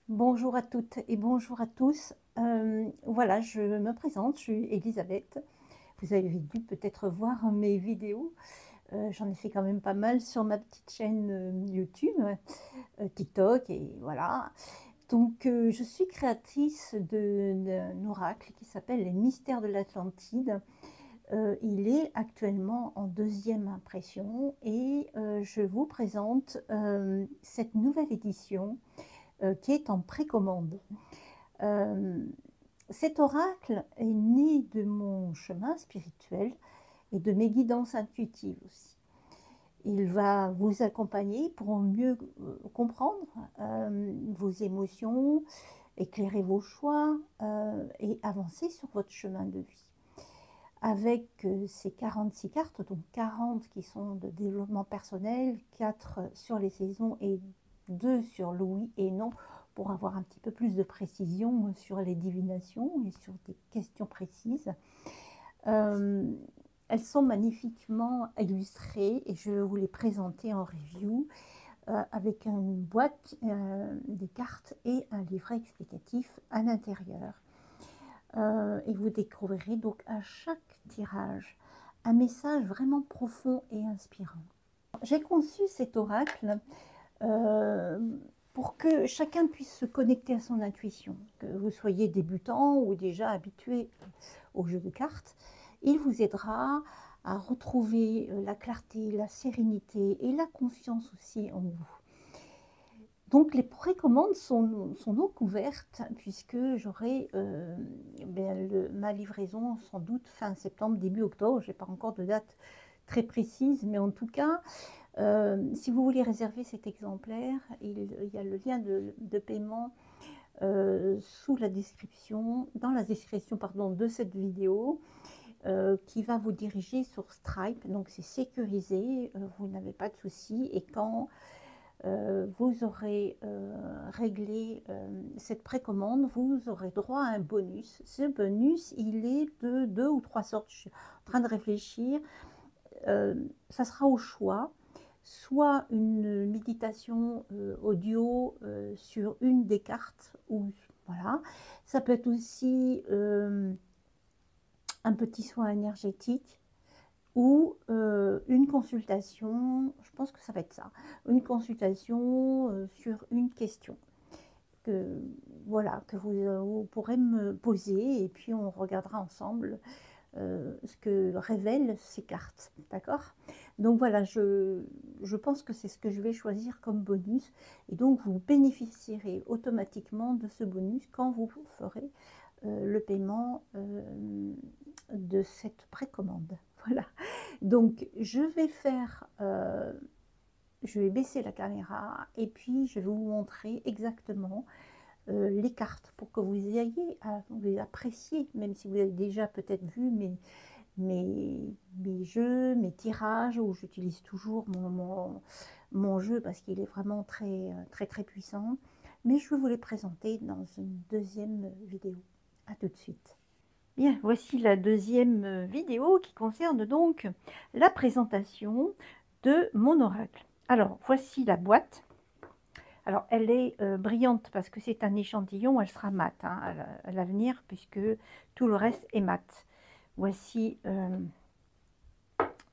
Bonjour à toutes et bonjour à tous. Voilà, je me présente, je suis Elisabeth. Vous avez dû peut-être voir mes vidéos. J'en ai fait quand même pas mal sur ma petite chaîne YouTube, TikTok et voilà. Donc, je suis créatrice d'un oracle qui s'appelle Les Mystères de l'Atlantide. Il est actuellement en deuxième impression et je vous présente cette nouvelle édition qui est en précommande. Euh, Cet oracle est né de mon chemin spirituel et de mes guidances intuitives aussi. Il va vous accompagner pour mieux comprendre vos émotions, éclairer vos choix et avancer sur votre chemin de vie. Avec ces 46 cartes, donc 40 qui sont de développement personnel, 4 sur les saisons et 2 sur l'ouïe et non, pour avoir un petit peu plus de précision sur les divinations et sur des questions précises. Euh, Elles sont magnifiquement illustrées et je vais vous les présenter en review avec une boîte, des cartes et un livret explicatif à l'intérieur. Et vous découvrirez donc à chaque tirage un message vraiment profond et inspirant. J'ai conçu cet oracle euh, pour que chacun puisse se connecter à son intuition, que vous soyez débutant ou déjà habitué au jeu de cartes. Il vous aidera à retrouver la clarté, la sérénité et la confiance aussi en vous. Donc les précommandes sont donc ouvertes puisque j'aurai ma livraison sans doute fin septembre, début octobre. Je n'ai pas encore de date très précise, mais en tout cas, si vous voulez réserver cet exemplaire, il y a le lien de paiement sous la description, dans la description pardon, de cette vidéo. Qui va vous diriger sur Stripe, donc c'est sécurisé, vous n'avez pas de souci, et quand vous aurez réglé cette précommande, vous aurez droit à un bonus. Ce bonus, il est de 2 ou 3 sortes. Je suis en train de réfléchir. Ça sera au choix. Soit une méditation audio sur une des cartes. Ou, voilà. Ça peut être aussi un petit soin énergétique ou une consultation, je pense que ça va être ça, une consultation sur une question que, voilà, que vous pourrez me poser et puis on regardera ensemble ce que révèlent ces cartes, d'accord? Donc voilà, je pense que c'est ce que je vais choisir comme bonus et donc vous bénéficierez automatiquement de ce bonus quand vous ferez le paiement de cette précommande. Voilà. Donc, je vais baisser la caméra et puis je vais vous montrer exactement les cartes pour que vous ayez à les apprécier, même si vous avez déjà peut-être vu mes jeux, mes tirages, où j'utilise toujours mon jeu parce qu'il est vraiment très puissant. Mais je vais vous les présenter dans une deuxième vidéo. À tout de suite. Bien, voici la deuxième vidéo qui concerne donc la présentation de mon oracle. Alors, voici la boîte. Alors, elle est brillante parce que c'est un échantillon, elle sera mat hein, à l'avenir puisque tout le reste est mat. Voici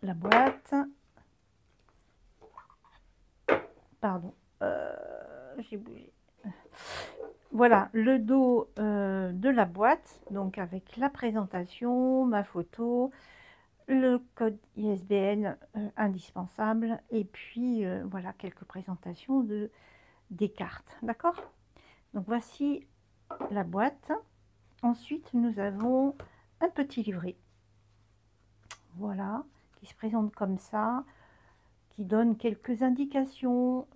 la boîte. Pardon, j'ai bougé. Voilà le dos de la boîte, donc avec la présentation, ma photo, le code ISBN indispensable et puis voilà quelques présentations des cartes, d'accord? Donc voici la boîte. Ensuite nous avons un petit livret, voilà, qui se présente comme ça, qui donne quelques indications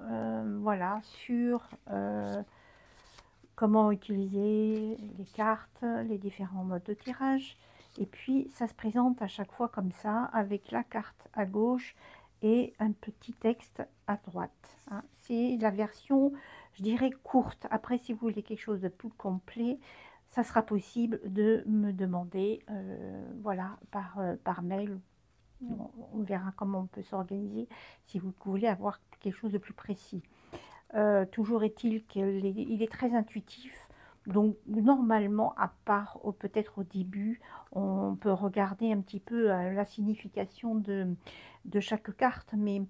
voilà sur comment utiliser les cartes, les différents modes de tirage. Et puis, ça se présente à chaque fois comme ça, avec la carte à gauche et un petit texte à droite. Hein. C'est la version, je dirais, courte. Après, si vous voulez quelque chose de plus complet, ça sera possible de me demander, voilà, par mail. On verra comment on peut s'organiser si vous voulez avoir quelque chose de plus précis. Toujours est-il qu'il est très intuitif. Donc normalement, à part peut-être au début, on peut regarder un petit peu la signification de chaque carte, mais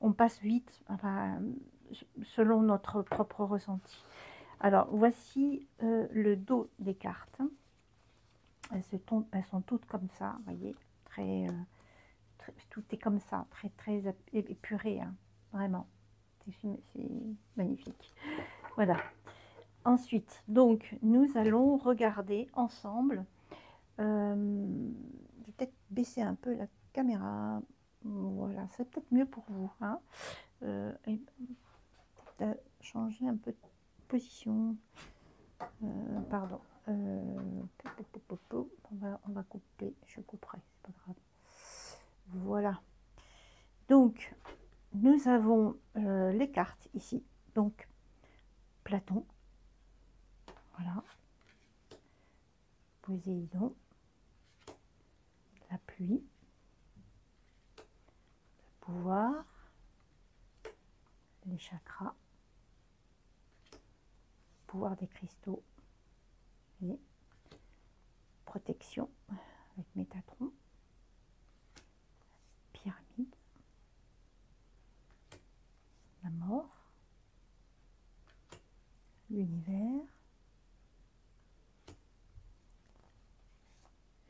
on passe vite, enfin, selon notre propre ressenti. Alors voici le dos des cartes. Elles sont toutes comme ça, vous voyez, tout est comme ça, très épuré, hein, vraiment. C'est magnifique. Voilà. Ensuite, donc, nous allons regarder ensemble. Je vais peut-être baisser un peu la caméra. Voilà, c'est peut-être mieux pour vous. Hein. Et changer un peu de position. Pardon. On va couper. Je couperai, c'est pas grave. Voilà. Donc, nous avons les cartes ici. Donc, Platon. Voilà. Poséidon. La pluie. Le pouvoir. Les chakras. Pouvoir des cristaux. Et protection avec Métatron. Pyramide. La mort. L'univers.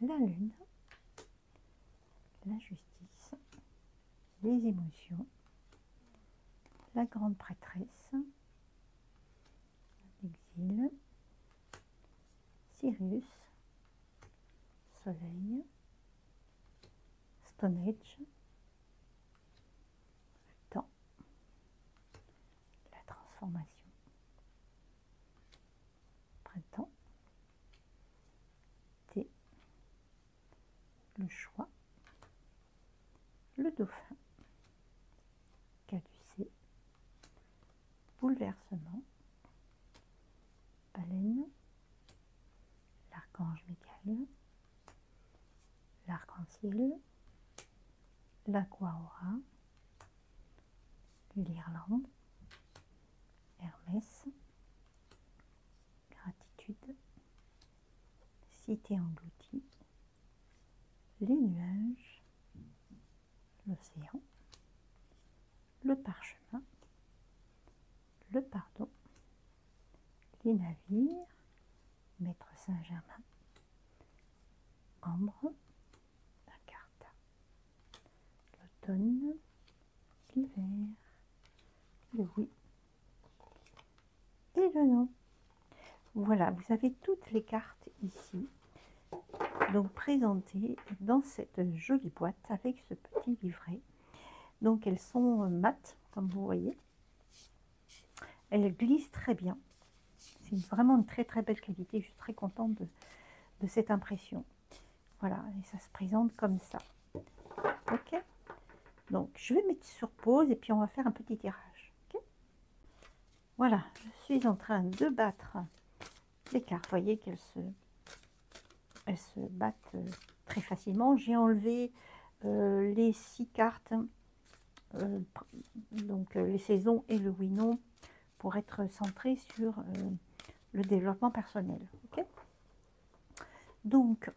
La lune. La justice. Les émotions. La grande prêtresse. L'exil. Sirius. Soleil. Stone Age. Le temps. La transformation. Printemps. Thé. Le choix. Le dauphin. Caducée. Bouleversement. Baleine. L'archange Michael. L'arc-en-ciel. L'Aquaora. L'Irlande. Hermès. Gratitude. Cité engloutie. Les nuages. L'océan. Le parchemin. Le pardon. Les navires. Maître Saint-Germain. Ambre. La carte. L'automne. L'hiver. Le oui. Et le non. Voilà, vous avez toutes les cartes ici. Donc présentées dans cette jolie boîte avec ce petit livret. Donc elles sont mates, comme vous voyez. Elles glissent très bien. C'est vraiment une très belle qualité. Je suis très contente de cette impression. Voilà, et ça se présente comme ça. Ok. Donc je vais mettre sur pause et puis on va faire un petit tirage. Okay. Voilà, je suis en train de battre les cartes. Vous voyez qu'elles se battent très facilement. J'ai enlevé les 6 cartes, donc les saisons et le oui-non, pour être centré sur le développement personnel. Okay. Donc,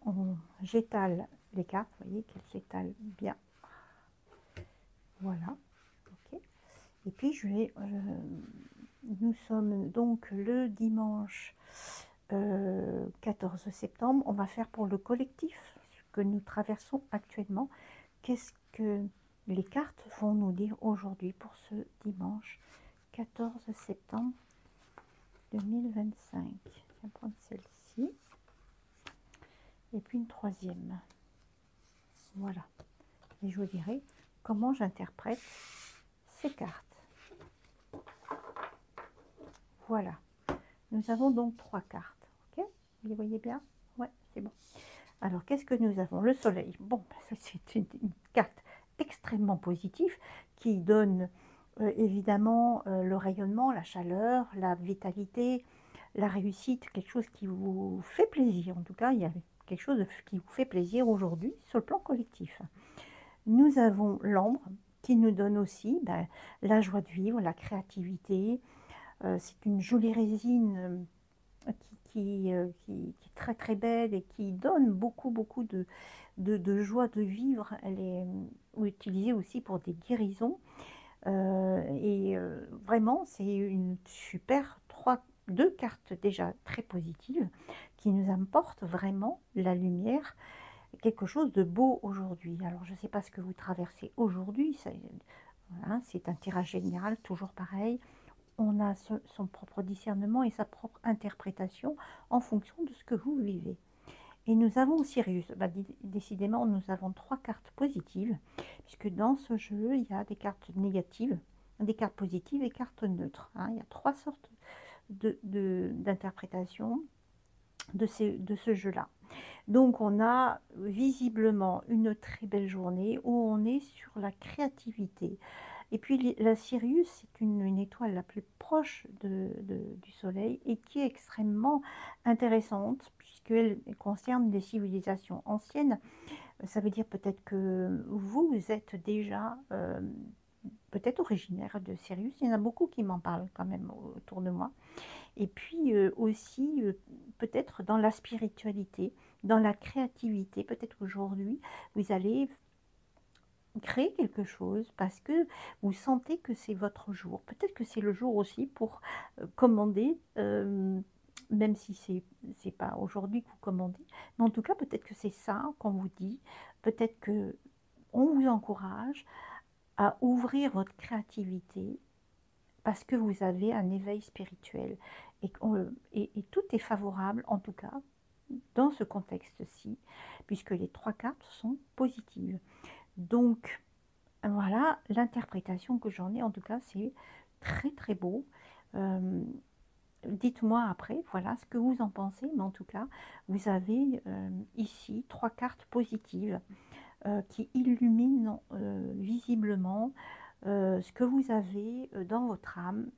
j'étale les cartes, vous voyez qu'elles s'étalent bien. Voilà. Okay. Et puis, nous sommes donc le dimanche 14 septembre. On va faire pour le collectif que nous traversons actuellement. Qu'est-ce que les cartes vont nous dire aujourd'hui pour ce dimanche 14 septembre 2025. Je vais prendre celle-ci. Et puis une troisième. Voilà. Et je vous dirai comment j'interprète ces cartes. Voilà. Nous avons donc 3 cartes. Ok, vous les voyez bien? Ouais, c'est bon. Alors, qu'est-ce que nous avons? Le soleil. Bon, c'est une carte extrêmement positive qui donne évidemment le rayonnement, la chaleur, la vitalité, la réussite, quelque chose qui vous fait plaisir. En tout cas, il y a quelque chose qui vous fait plaisir aujourd'hui sur le plan collectif. Nous avons l'ambre qui nous donne aussi la joie de vivre, la créativité, C'est une jolie résine qui est très très belle et qui donne beaucoup beaucoup de joie de vivre. Elle est utilisée aussi pour des guérisons. Vraiment, c'est une super deux cartes déjà très positives qui nous apportent vraiment la lumière, quelque chose de beau aujourd'hui. Alors, je ne sais pas ce que vous traversez aujourd'hui, voilà, c'est un tirage général, toujours pareil. On a son propre discernement et sa propre interprétation en fonction de ce que vous vivez. Et nous avons Sirius. Bah, décidément, nous avons 3 cartes positives, puisque dans ce jeu, il y a des cartes négatives, des cartes positives et cartes neutres. Hein. Il y a 3 sortes d'interprétations de ce jeu-là. Donc, on a visiblement une très belle journée où on est sur la créativité. Et puis, la Sirius, c'est une étoile la plus proche du Soleil et qui est extrêmement intéressante puisqu'elle concerne les civilisations anciennes. Ça veut dire peut-être que vous êtes déjà peut-être originaire de Sirius. Il y en a beaucoup qui m'en parlent quand même autour de moi. Et puis aussi, peut-être dans la spiritualité, dans la créativité. Peut-être qu'aujourd'hui, vous allez créer quelque chose parce que vous sentez que c'est votre jour. Peut-être que c'est le jour aussi pour commander, même si c'est pas aujourd'hui que vous commandez. Mais en tout cas, peut-être que c'est ça qu'on vous dit. Peut-être que on vous encourage à ouvrir votre créativité parce que vous avez un éveil spirituel. Et tout est favorable, en tout cas, dans ce contexte-ci, puisque les 3 cartes sont positives. Donc, voilà l'interprétation que j'en ai. En tout cas, c'est très, très beau. Dites-moi après, voilà, ce que vous en pensez. Mais en tout cas, vous avez ici 3 cartes positives qui illuminent visiblement ce que vous avez dans votre âme,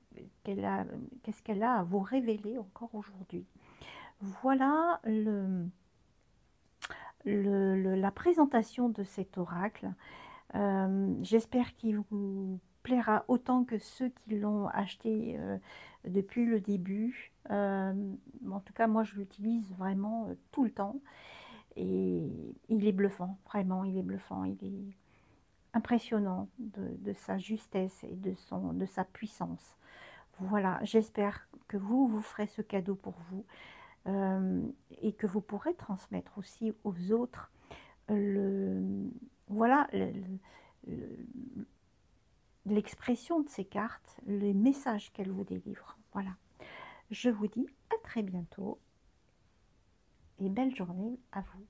qu'est-ce qu'elle a à vous révéler encore aujourd'hui. Voilà la présentation de cet oracle. J'espère qu'il vous plaira autant que ceux qui l'ont acheté depuis le début. En tout cas, moi, je l'utilise vraiment tout le temps. Et il est bluffant, vraiment, il est bluffant. Il est impressionnant de sa justesse et de sa puissance. Voilà, j'espère que vous ferez ce cadeau pour vous et que vous pourrez transmettre aussi aux autres voilà l'expression de ces cartes, les messages qu'elles vous délivrent. Voilà, je vous dis à très bientôt et belle journée à vous.